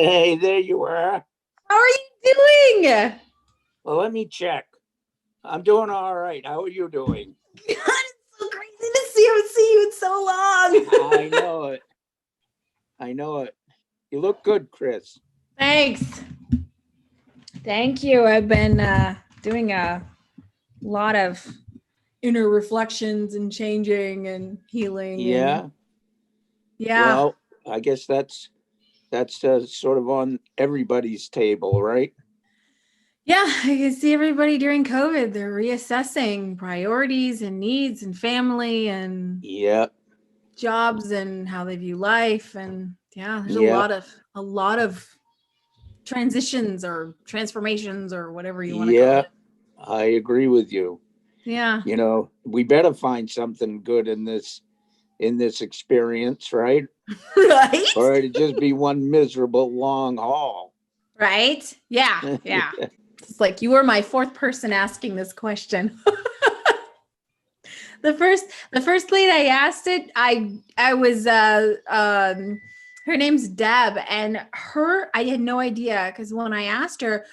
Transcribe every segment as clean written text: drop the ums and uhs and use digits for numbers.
Hey, there you are. How are you doing? Well, let me check. I'm doing all right. How are you doing? It's so crazy to see you in so long. I know it. I know it. You look good, Chris. Thanks. Thank you. I've been doing a lot of inner reflections and changing and healing and Yeah. yeah. Well, I guess that's sort of on everybody's table, right? Yeah, I can see everybody during COVID. They're reassessing priorities and needs and family and Yeah. jobs and how they view life. And yeah, there's Yeah. a lot of transitions or transformations or whatever you want to call Yeah. it. I agree with you. Yeah. We better find something good in this experience, right? Right? Or it'd just be one miserable long haul. Right? Yeah. Yeah. It's like you were my fourth person asking this question. the first the first lady I asked it, I was her name's Deb, and I had no idea because when I asked her,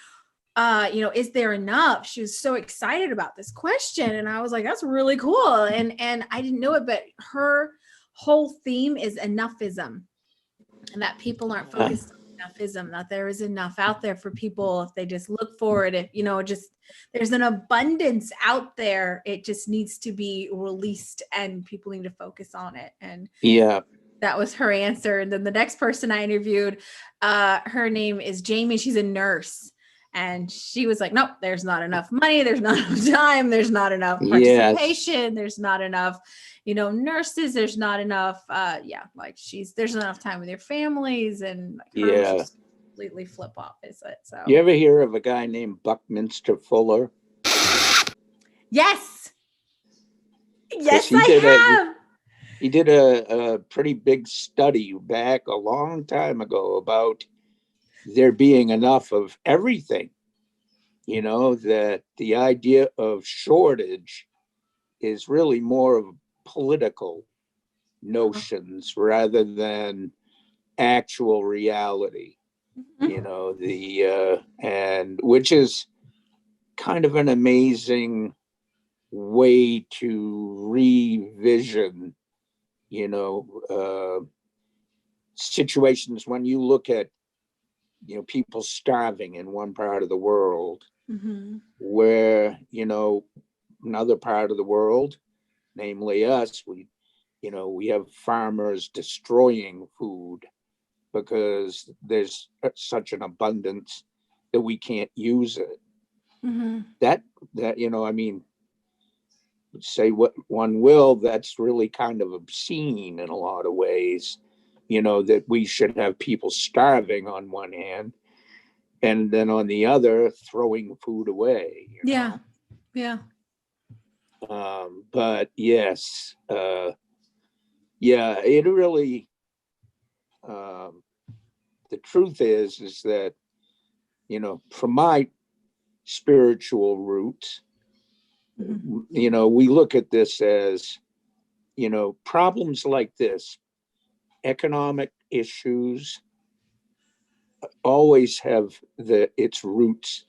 is there enough? She was so excited about this question. And I was like, that's really cool. And I didn't know it, but her whole theme is enoughism, and that people aren't focused on enoughism, that there is enough out there for people if they just look for it. If, just there's an abundance out there. It just needs to be released and people need to focus on it. And Yeah. that was her answer. And then the next person I interviewed, her name is Jamie. She's a nurse. And she was like, nope, there's not enough money. There's not enough time. There's not enough Yes. participation. There's not enough, nurses. There's not enough. There's not enough time with your families. And like her was Yeah. just completely flip opposite. So, You ever hear of a guy named Buckminster Fuller? yes. Because Yes, I have. he did a pretty big study back a long time ago about there being enough of everything. That the idea of shortage is really more of political notions rather than actual reality. The and which is kind of an amazing way to revision, you know, situations when you look at, people starving in one part of the world, Mm-hmm. where, another part of the world, namely us, we have farmers destroying food because there's such an abundance that we can't use it. Mm-hmm. That I mean, say what one will, that's really kind of obscene in a lot of ways. That we should have people starving on one hand, and then on the other, throwing food away. Yeah. Yeah. But yes, yeah, it really. Um, the truth is that from my spiritual roots, Mm-hmm. we look at this as problems like this, economic issues, always have its roots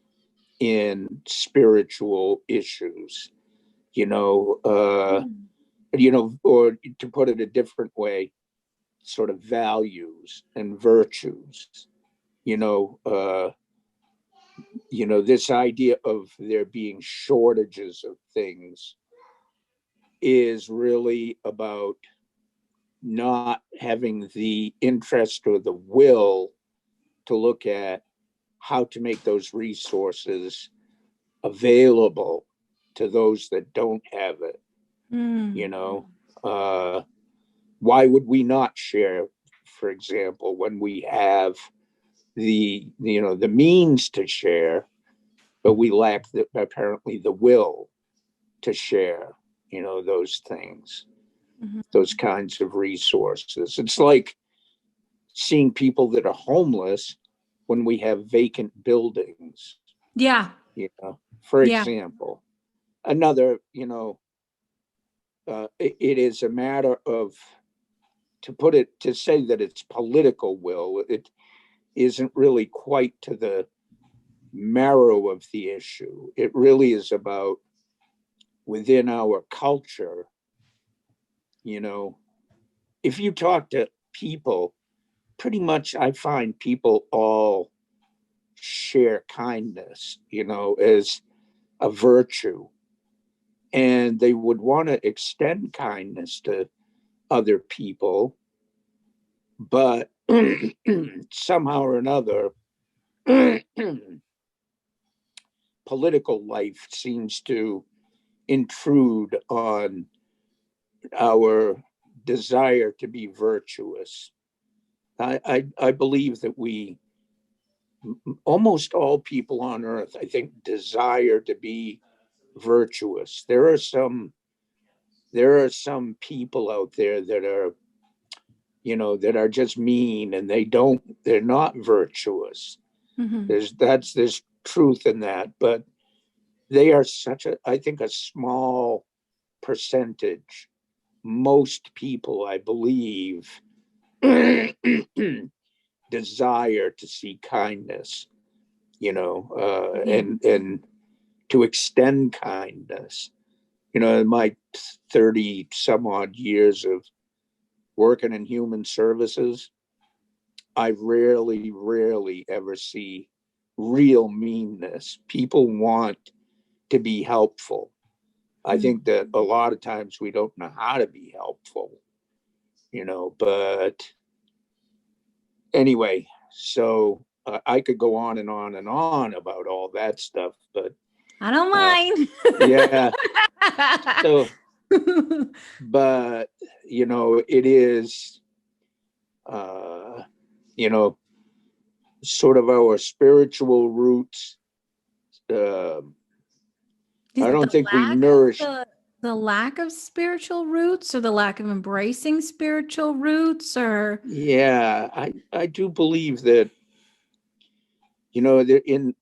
in spiritual issues. You know, uh, or to put it a different way, sort of values and virtues. You know, uh, this idea of there being shortages of things is really about not having the interest or the will to look at how to make those resources available to those that don't have it. Mm. You know, uh, why would we not share, for example, when we have the means to share, but we lack apparently the will to share, those things, Mm-hmm. those kinds of resources. It's like seeing people that are homeless when we have vacant buildings, Yeah. for Yeah. example. Another, it is a matter of, to say that it's political will, isn't really quite to the marrow of the issue. It really is about within our culture, you know, if you talk to people, pretty much I find people all share kindness, you know, as a virtue. And they would want to extend kindness to other people, but somehow or another, political life seems to intrude on our desire to be virtuous. I believe that almost all people on earth, I think, desire to be virtuous. There are some people out there that are, you know, that are just mean, and they're not virtuous. Mm-hmm. There's truth in that, but they are I think, a small percentage. Most people, I believe, desire to see kindness, you know, and to extend kindness. You know, in my 30 some odd years of working in human services, I rarely ever see real meanness. People want to be helpful. I think that a lot of times we don't know how to be helpful, you know, but anyway, so I could go on and on and on about all that stuff, but I don't mind. yeah. So, but, you know, it is, you know, sort of our spiritual roots. I don't think we nourish the lack of spiritual roots, or the lack of embracing spiritual roots, or yeah, I do believe that, you know, in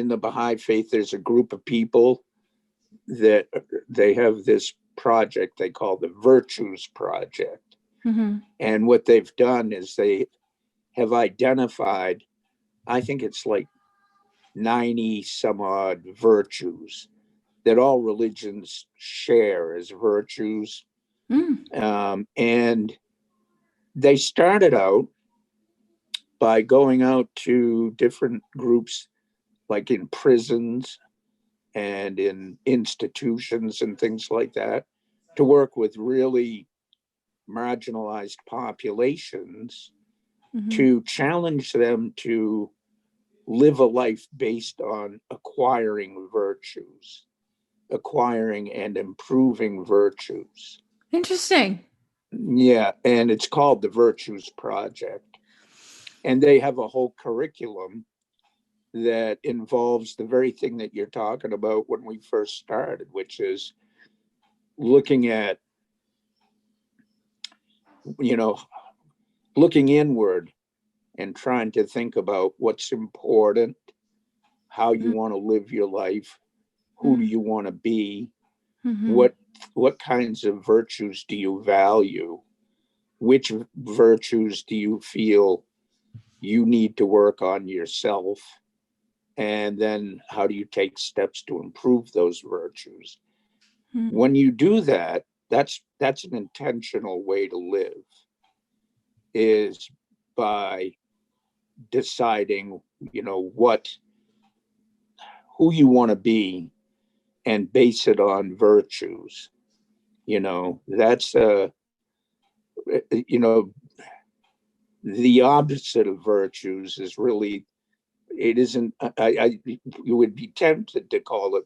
the Baha'i faith, there's a group of people that they have this project they call the Virtues Project. mm-hmm. And what they've done is they have identified, I think it's like 90 some odd virtues that all religions share as virtues. And they started out by going out to different groups, like in prisons and in institutions and things like that, to work with really marginalized populations, to challenge them to live a life based on acquiring virtues, acquiring and improving virtues. Interesting. Yeah, and it's called the Virtues Project. And they have a whole curriculum that involves the very thing that you're talking about when we first started, which is looking at, you know, looking inward and trying to think about what's important, how you want to live your life, who do you want to be, what kinds of virtues do you value, which virtues do you feel you need to work on yourself, and then how do you take steps to improve those virtues. When you do that, that's an intentional way to live, is by deciding, you know, who you want to be and base it on virtues. You know, that's you know, the opposite of virtues is really, it isn't, you would be tempted to call it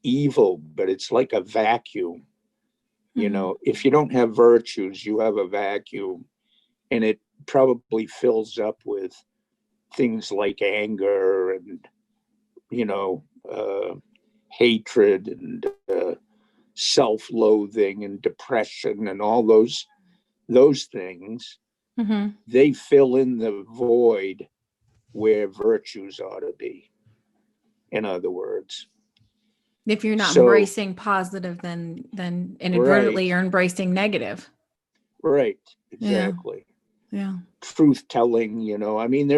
evil, but it's like a vacuum. You know, if you don't have virtues, you have a vacuum, and it probably fills up with things like anger and, you know, hatred and self-loathing and depression and all those things. They fill in the void where virtues ought to be, in other words. If you're not embracing positive, then inadvertently you're embracing negative. Right, exactly. Yeah. truth telling, you know. I mean,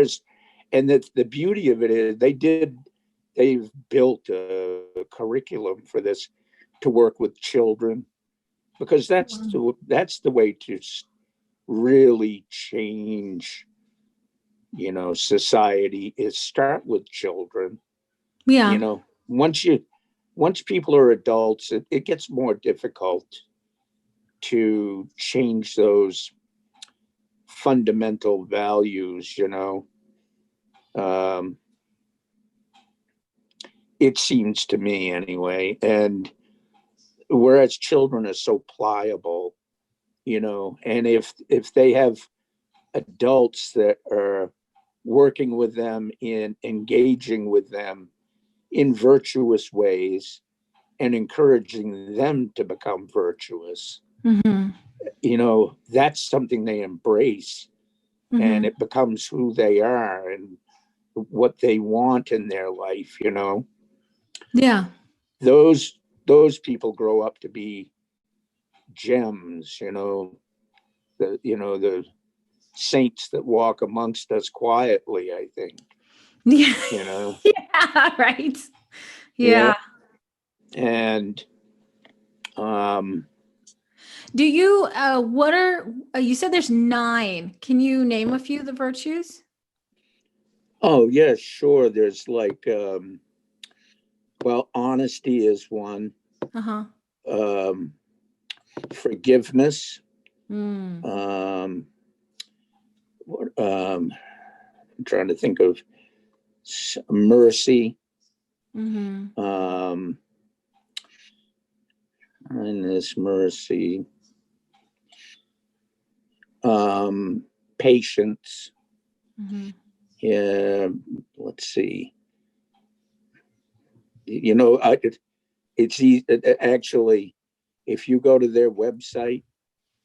and the beauty of it is they've built a curriculum for this to work with children, because that's the way to really change, you know, society, is start with children. You Yeah. know, once people are adults, it gets more difficult to change those fundamental values, you know. Um, it seems to me anyway. And whereas children are so pliable, you know, and if they have adults that are working with them, in engaging with them in virtuous ways and encouraging them to become virtuous, Mm-hmm. you know, that's something they embrace, and Mm-hmm. it becomes who they are and what they want in their life, you know. Yeah. Those people grow up to be gems, you know, the saints that walk amongst us quietly, I think, Yeah. you know. Yeah. Right. Yeah. Yeah. And um Do you, what are, you said there's nine. Can you name a few of the virtues? oh yeah, sure, there's like well, honesty is one. Uh-huh. um Forgiveness. Mm. um I'm trying to think of mercy. Mm-hmm. um Kindness, mercy, patience. Mm-hmm. Yeah, let's see. You know, it's easy, actually. If you go to their website,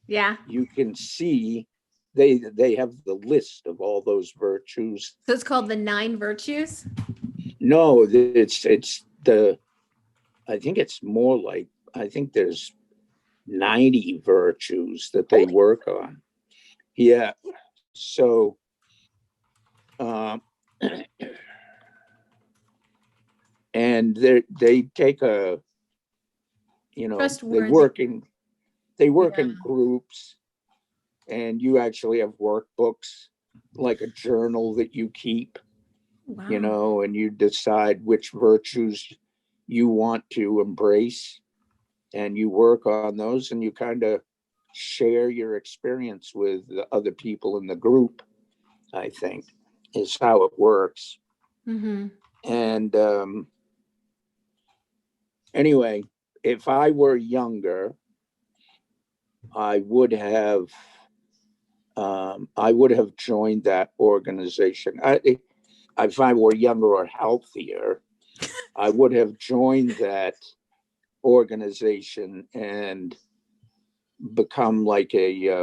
Yeah. you can see they have the list of all those virtues. So it's called the nine virtues. No, it's the. I think it's more like, I think there's 90 virtues that they Holy. work on. Yeah. So, um, and they take a, you know, Trustworthy. they work Yeah. in groups, and you actually have workbooks, like a journal that you keep, you Wow. know, and you decide which virtues you want to embrace, and you work on those, and you kind of share your experience with the other people in the group, I think, is how it works. Mm-hmm. And anyway, if I were younger, I would have I would have joined that organization. If I were younger or healthier, I would have joined that organization and become like I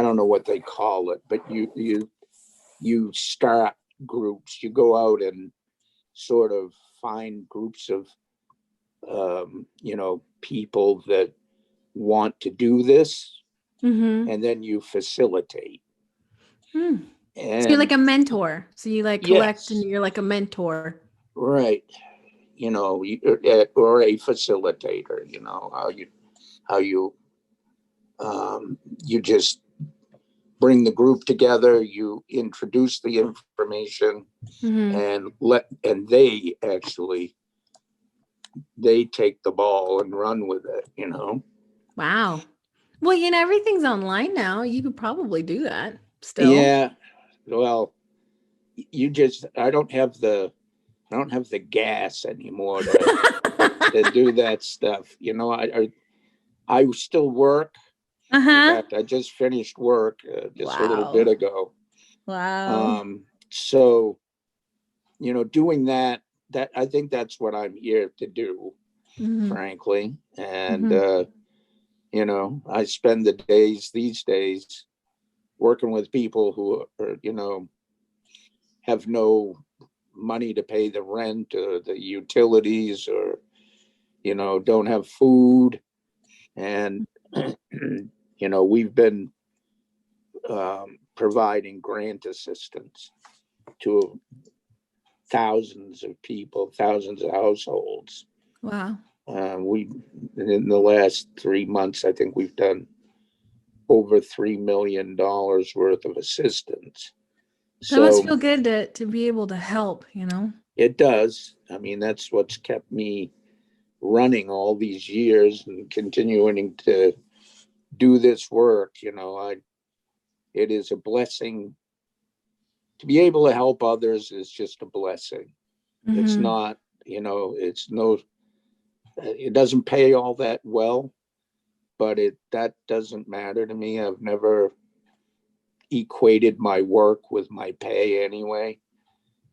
don't know what they call it, but you start groups. You go out and sort of find groups of you know, people that want to do this, Mm-hmm. and then you facilitate. Hmm. So you're like And a mentor. So you like collect and yes, you're like a mentor. right, you know, or a facilitator, you know, how you just bring the group together, you introduce the information, Mm-hmm. and they actually they take the ball and run with it, you know. Wow. Well, everything's online now. You could probably do that still. Yeah, well, you just I don't have the gas anymore to do that stuff, you know. I still work. In Uh-huh. fact, I just finished work just a little bit Wow. ago. Wow. So, you know, doing that I think that's what I'm here to do, Mm-hmm. frankly. And Mm-hmm. you know, I spend the days these days working with people who are, you know, have no money to pay the rent or the utilities, or, you know, don't have food. And you know, we've been providing grant assistance to thousands of people, thousands of households. Wow. We, in the last 3 months, I think we've done over $3 million worth of assistance. That must So feel good to be able to help, it does. I mean, that's what's kept me running all these years and continuing to do this work. It is a blessing to be able to help others. Is just a blessing. It's Mm-hmm. not, it doesn't pay all that well, but that doesn't matter to me. I've never equated my work with my pay anyway.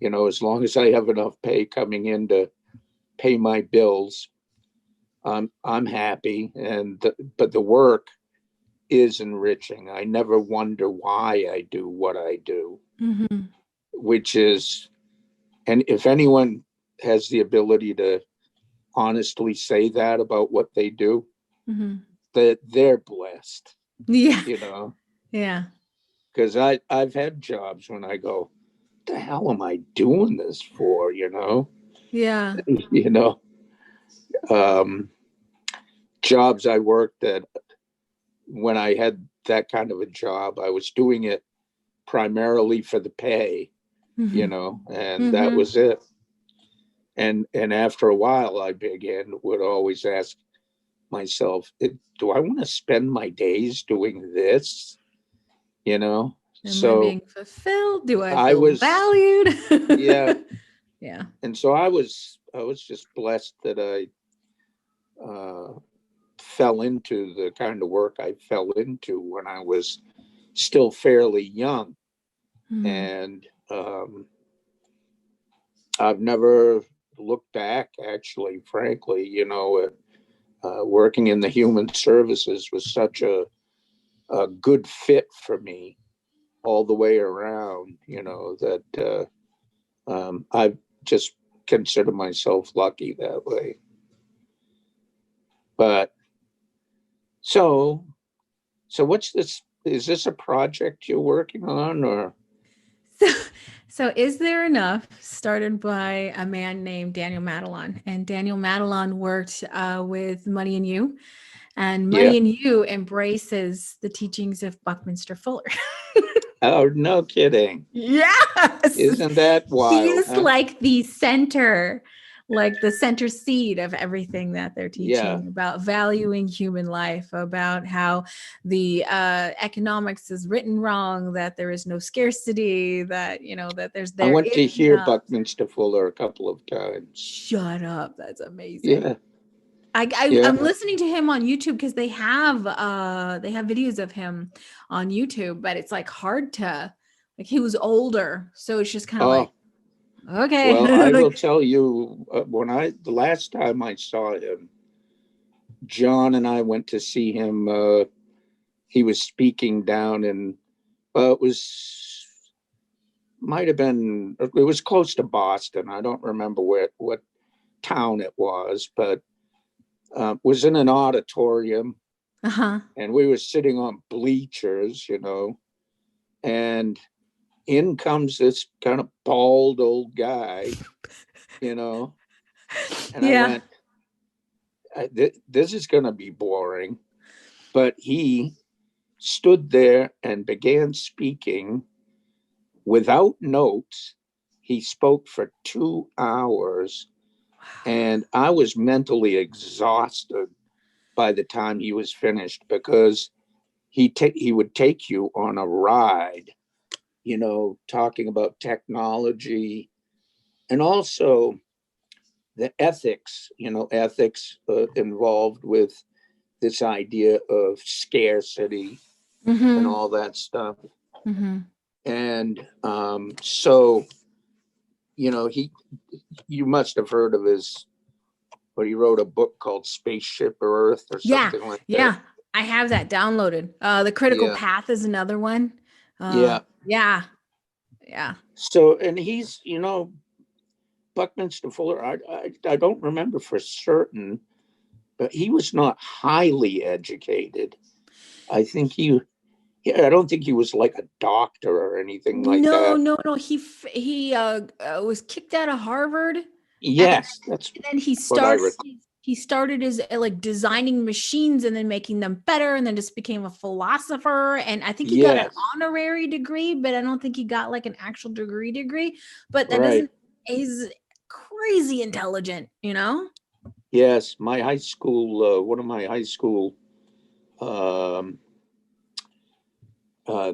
As long as I have enough pay coming in to pay my bills, I'm happy. But the work is enriching. I never wonder why I do what I do, Mm-hmm. which is, and if anyone has the ability to honestly say that about what they do, Mm-hmm. that they're blessed, Yeah. Yeah. Because I've had jobs when I go, what the hell am I doing this for? Yeah. Jobs I worked at, when I had that kind of a job, I was doing it primarily for the pay, Mm-hmm. and that was it. And after a while, I would always ask myself, do I want to spend my days doing this? Am I So being fulfilled? Do I I feel was, valued? yeah. Yeah. And so I was just blessed that I fell into the kind of work I fell into when I was still fairly young. Mm-hmm. And I've never looked back, actually, frankly. Working in the human services was such a good fit for me all the way around, that I just consider myself lucky that way. But so what's this? Is this a project you're working on, or? So Is There Enough started by a man named Daniel Madelon, and Daniel Madelon worked with Money and You, and Money and You embraces the teachings of Buckminster Fuller. Oh, no kidding. Yes. Isn't that wild? He is like the center seed of everything that they're teaching about valuing human life, about how the economics is written wrong, that there is no scarcity, that that I went to hear Buckminster Fuller a couple of times. Shut up. That's amazing. Yeah. I'm listening to him on YouTube because they have videos of him on YouTube, but it's like hard to, like, he was older, so it's just kind of like, okay. Well, I will tell you, the last time I saw him, John and I went to see him. He was speaking down in, it was close to Boston. I don't remember what town it was, but was in an auditorium. Uh-huh. And we were sitting on bleachers, and in comes this kind of bald old guy, and I went, this is going to be boring. But he stood there and began speaking without notes. He spoke for 2 hours, and I was mentally exhausted by the time he was finished, because he would take you on a ride, talking about technology and also the ethics involved with this idea of scarcity and all that stuff. And so, you must have heard of he wrote a book called Spaceship Earth or something like that. Yeah, I have that downloaded. The Critical Path is another one. Yeah. So, and he's, Buckminster Fuller, I don't remember for certain, but he was not highly educated. I think he I don't think he was like a doctor or anything like No, that. no, no. He was kicked out of Harvard, and Yes, that's then he what I started recall. he started as like designing machines and then making them better, and then just became a philosopher. And I think he got an Yes, honorary degree, but I don't think he got like an actual degree. But that right. doesn't, he's crazy intelligent, you know? Yes, my high school, one of my high school um,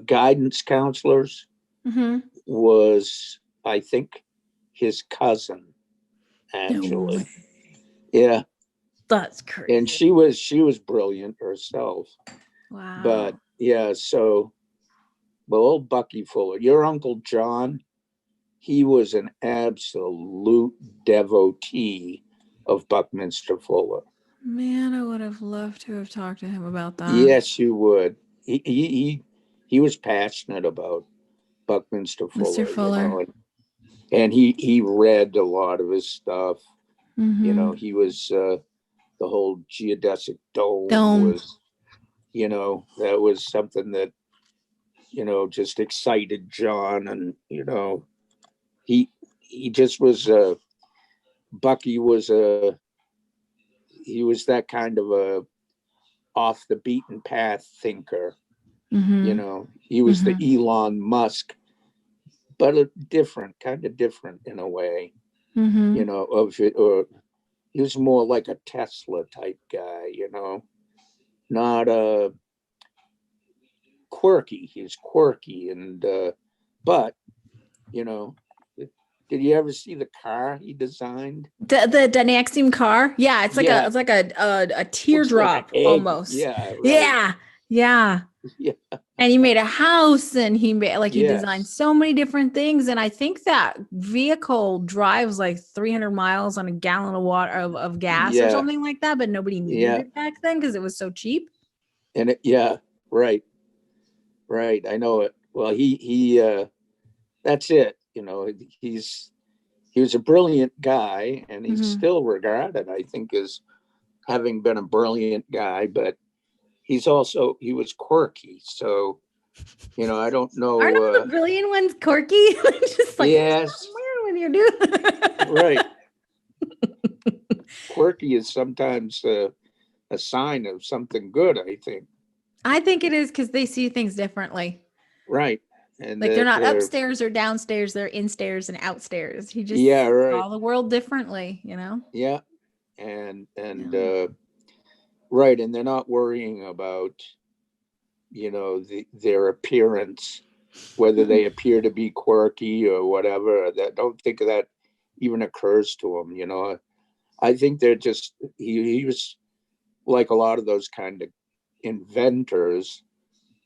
guidance counselors Mm-hmm. was, I think, his cousin, No actually. way. Yeah, That's and crazy. she was brilliant herself. But Wow. yeah, so well, old Bucky Fuller, your Uncle John, he was an absolute devotee of Buckminster Fuller. Man, I would have loved to have talked to him about that. Yes, you would. He was passionate about Buckminster Mr. Fuller, Fuller. and he read a lot of his stuff. Mm-hmm. He was the whole geodesic dome Dome. was, that was something that just excited John, and he he just was Bucky was he was that kind of a off the beaten path thinker. Mm-hmm. He was the Mm-hmm. Elon Musk, but a different, kind of different in a way, Mm-hmm. of it, or he was more like a Tesla type guy, not quirky. He's quirky, and but you know, did you ever see the car he designed? The Nexium car. Yeah, Yeah, it's like a looks like an teardrop egg. almost. Yeah, right. Yeah. Yeah. Yeah, And he made a house and he made like he designed yes, so many different things. And I think that vehicle drives like 300 miles on a gallon of water of gas or yeah, something like that, but nobody needed yeah, it back then because it was so cheap. yeah, right, right. I know it. Well, that's it. He's he was a brilliant guy, and he's Mm-hmm. still regarded, I think, as having been a brilliant guy. But he was quirky. So I don't Aren't know. all the brilliant ones quirky? Just like there's Yes, something weird with you, dude. right. Quirky is sometimes a sign of something good, I think. I think it is because they see things differently. Right. And Like they're that not upstairs or downstairs, they're instairs and outstairs. He yeah, just right. saw the world differently, you know? Yeah. And Yeah. right. And they're not worrying about, their appearance, whether they appear to be quirky or whatever. That don't think of that even occurs to them. I think they're just he was like a lot of those kind of inventors.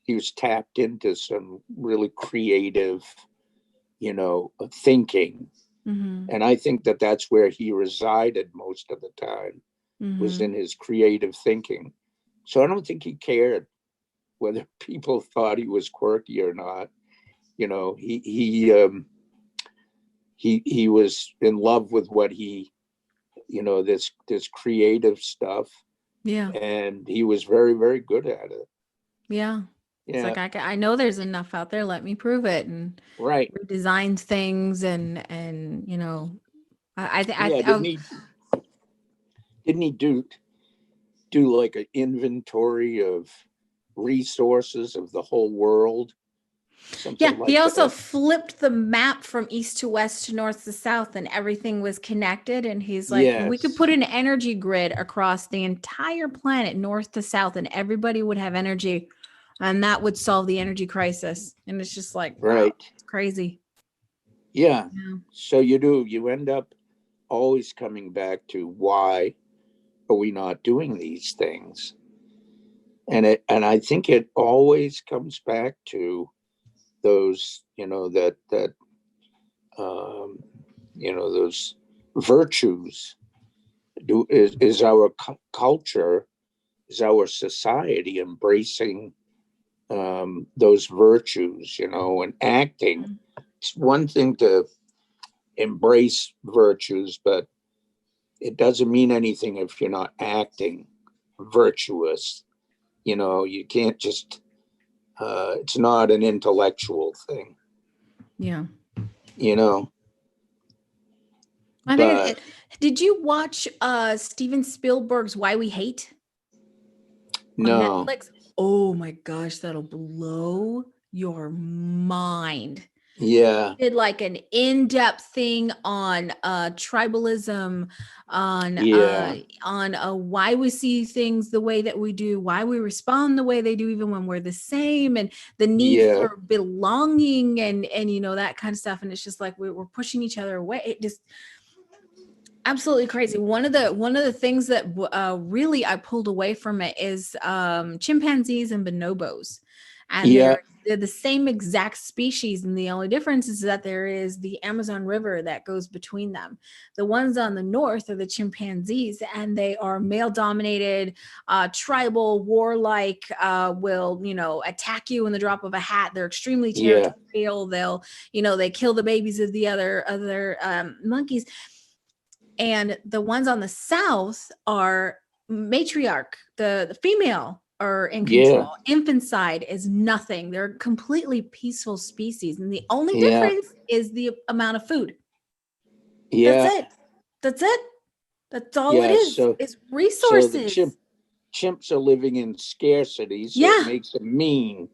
He was tapped into some really creative, thinking. Mm-hmm. And I think that that's where he resided most of the time, was Mm-hmm. in his creative thinking. So I don't think he cared whether people thought he was quirky or not. He was in love with what this creative stuff, Yeah. and he was very, very good at it. Yeah. It's Yeah, like I know there's enough out there. Let me prove it, and right. redesigned things, and Yeah, didn't he do like an inventory of resources of the whole world, yeah. something He like also that? flipped the map from east to west to north to south, and everything was connected. And he's like, we could Yes, put an energy grid across the entire planet, north to south, and everybody would have energy, and that would solve the energy crisis. And it's just like, wow, right. it's crazy. Yeah. Yeah. So you end up always coming back to, why are we not doing these things? And I think it always comes back to those, um, those virtues. Is our culture, is our society embracing those virtues, and acting? It's one thing to embrace virtues, but it doesn't mean anything if you're not acting virtuous. You can't just It's not an intellectual thing, Yeah. you know. I But think did you watch Steven Spielberg's Why We Hate on no, Netflix? Oh my gosh, that'll blow your mind. yeah, Did like an in-depth thing on tribalism, yeah, on why we see things the way that we do, why we respond the way they do even when we're the same, and the need yeah, for belonging, and you know, that kind of stuff. And it's just like we're pushing each other away. It just absolutely crazy. One of the things that really I pulled away from it is chimpanzees and bonobos, and yeah, they're the same exact species, and the only difference is that there is the Amazon River that goes between them. The ones on the north are the chimpanzees, and they are male dominated, tribal, warlike, will, you know, attack you in the drop of a hat. They're extremely yeah, territorial. They'll, you know, they kill the babies of the other monkeys. And the ones on the south are matriarch, the female are in yeah, control. Infanticide is nothing. They're completely peaceful species, and the only yeah, difference is the amount of food. That's yeah, it. That's it. That's all it yeah. is. So, It's so the resources. chimps are living in scarcity, so it Yeah. makes them mean,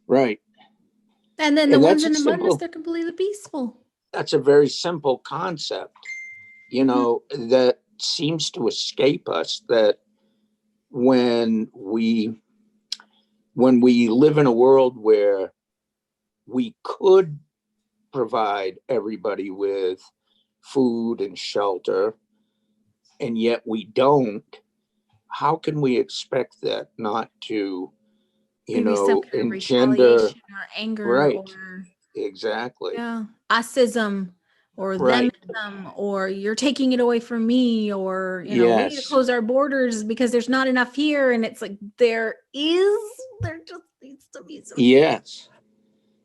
right? And then the And ones that's a in abundance, simple. they're completely peaceful. That's a very simple concept, you Mhm. know, that seems to escape us. That when we when we live in a world where we could provide everybody with food and shelter, and yet we don't, how can we expect that not to, Maybe some kind of engender? retaliation or anger Right, or exactly, yeah, usism or right, themism, or you're taking it away from me, or you know, we need to yes, close our borders because there's not enough here. And it's like there just needs to be some. yes,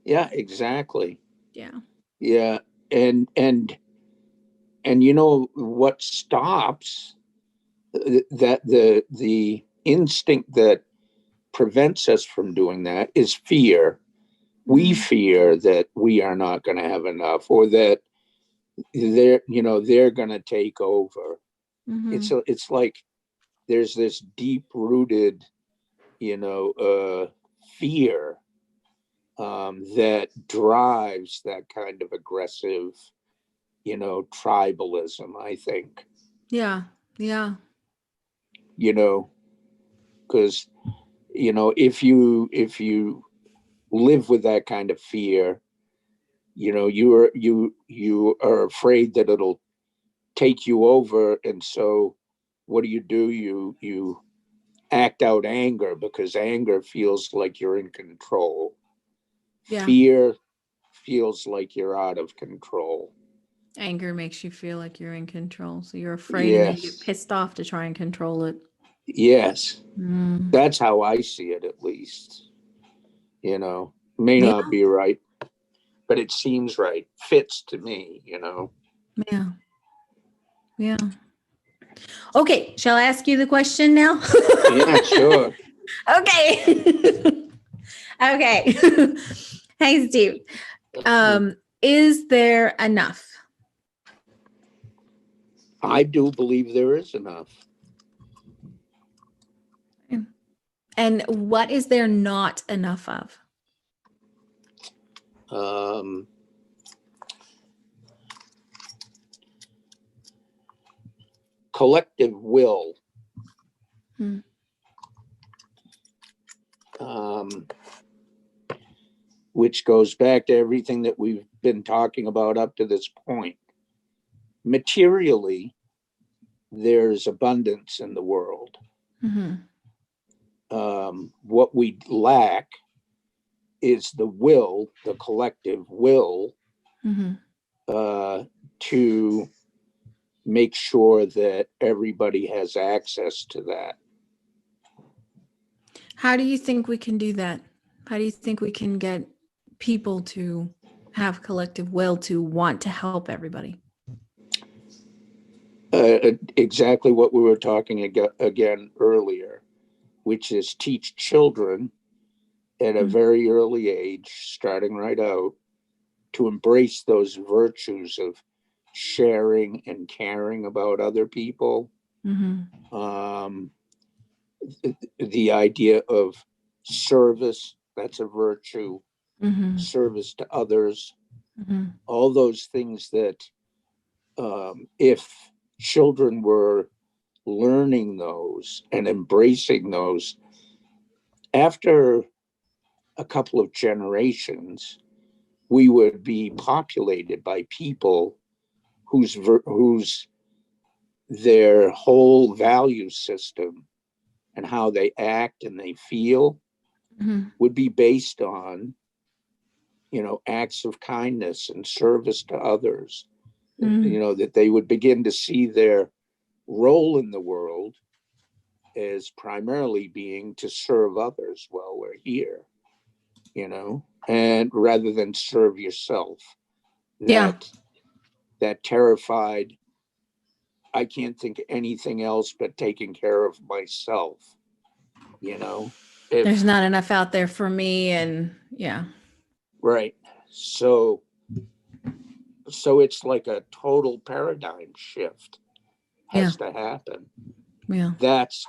yeah, exactly, Yeah. yeah. And you know what stops that, the instinct that prevents us from doing that is fear. We Mm-hmm. fear that we are not going to have enough, or that they're going to take over. Mm-hmm. It's like there's this deep rooted, fear, that drives that kind of aggressive, tribalism, I think. Yeah. Yeah. you know because if you live with that kind of fear, you are afraid that it'll take you over. And so what do? You act out anger, because anger feels like you're in control. Yeah. Fear feels like you're out of control. Anger makes you feel like you're in control, so you're afraid, and then you get Yes, pissed off to try and control it. yes, Mm. that's how I see it, at least. May Yeah. not be right, but it seems right, fits to me. Yeah. Yeah. Okay, shall I ask you the question now? Yeah, sure. Okay. Okay. Hey, Steve. Is there enough? I do believe there is enough. And what is there not enough of? um, Collective will, Hmm. um, which goes back to everything that we've been talking about up to this point. Materially, there's abundance in the world. Mm-hmm. What we lack is the will, the collective will, Mm-hmm. to make sure that everybody has access to that. How do you think we can do that? How do you think we can get people to have collective will to want to help everybody? Exactly what we were talking again earlier, which is teach children at a very early age, starting right out, to embrace those virtues of sharing and caring about other people. The idea of service, that's a virtue, service to others, all those things that if children were learning those and embracing those, after a couple of generations, we would be populated by people whose their whole value system and how they act and they feel would be based on, acts of kindness and service to others. That they would begin to see their role in the world as primarily being to serve others while we're here, and rather than serve yourself. That terrified, I can't think of anything else but taking care of myself, There's not enough out there for me, and right. So it's like a total paradigm shift has to happen. That's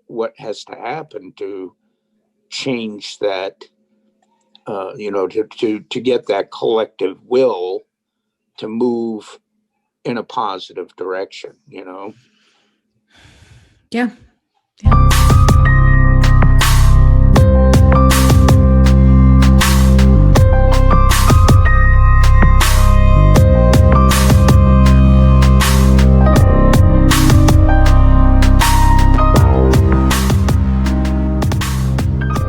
what has to happen to change that, to get that collective will to move in a positive direction.